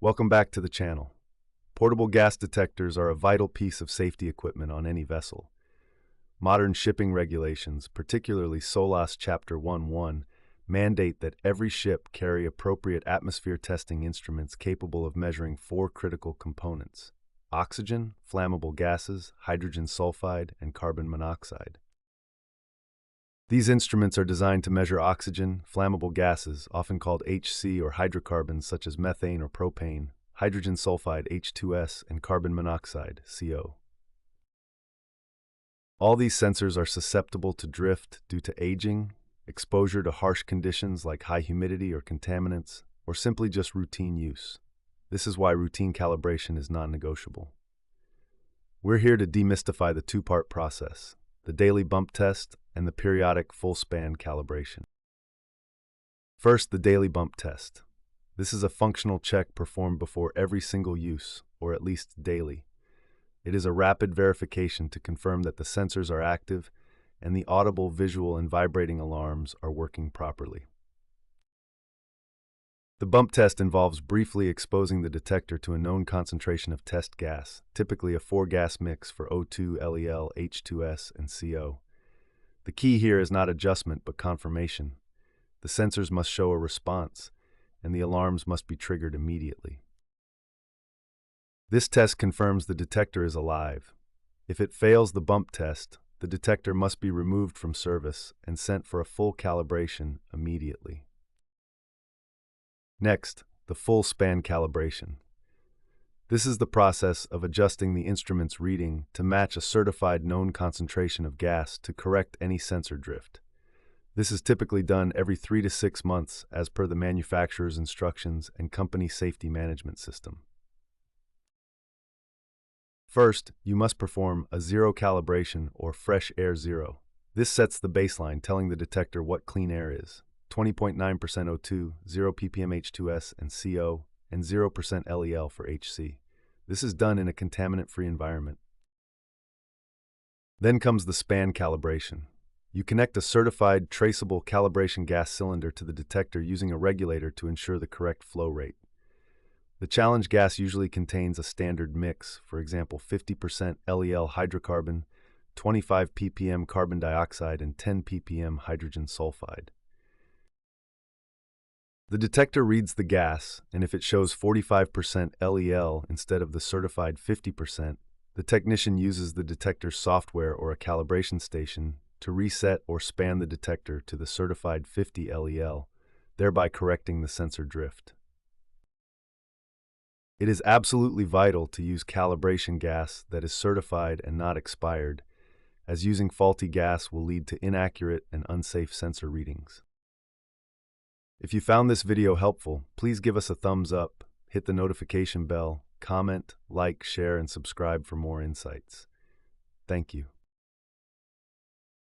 Welcome back to the channel. Portable gas detectors are a vital piece of safety equipment on any vessel. Modern shipping regulations, particularly SOLAS Chapter 1.1, mandate that every ship carry appropriate atmosphere testing instruments capable of measuring four critical components: oxygen, flammable gases, hydrogen sulfide, and carbon monoxide. These instruments are designed to measure oxygen, flammable gases, often called HC, or hydrocarbons such as methane or propane, hydrogen sulfide H2S, and carbon monoxide CO. All these sensors are susceptible to drift due to aging, exposure to harsh conditions like high humidity or contaminants, or simply just routine use. This is why routine calibration is non-negotiable. We're here to demystify the two-part process: the daily bump test and the periodic full-span calibration. First, the daily bump test. This is a functional check performed before every single use, or at least daily. It is a rapid verification to confirm that the sensors are active and the audible, visual, and vibrating alarms are working properly. The bump test involves briefly exposing the detector to a known concentration of test gas, typically a 4-gas mix for O2, LEL, H2S, and CO. The key here is not adjustment but confirmation. The sensors must show a response, and the alarms must be triggered immediately. This test confirms the detector is alive. If it fails the bump test, the detector must be removed from service and sent for a full calibration immediately. Next, the full span calibration. This is the process of adjusting the instrument's reading to match a certified known concentration of gas to correct any sensor drift. This is typically done every 3 to 6 months as per the manufacturer's instructions and company safety management system. First, you must perform a zero calibration, or fresh air zero. This sets the baseline, telling the detector what clean air is: 20.9% O2, 0 ppm H2S and CO, and 0% LEL for HC. This is done in a contaminant-free environment. Then comes the span calibration. You connect a certified, traceable calibration gas cylinder to the detector using a regulator to ensure the correct flow rate. The challenge gas usually contains a standard mix, for example 50% LEL hydrocarbon, 25 ppm carbon dioxide, and 10 ppm hydrogen sulfide. The detector reads the gas, and if it shows 45% LEL instead of the certified 50%, the technician uses the detector's software or a calibration station to reset or span the detector to the certified 50 LEL, thereby correcting the sensor drift. It is absolutely vital to use calibration gas that is certified and not expired, as using faulty gas will lead to inaccurate and unsafe sensor readings. If you found this video helpful, please give us a thumbs up, hit the notification bell, comment, like, share, and subscribe for more insights. Thank you.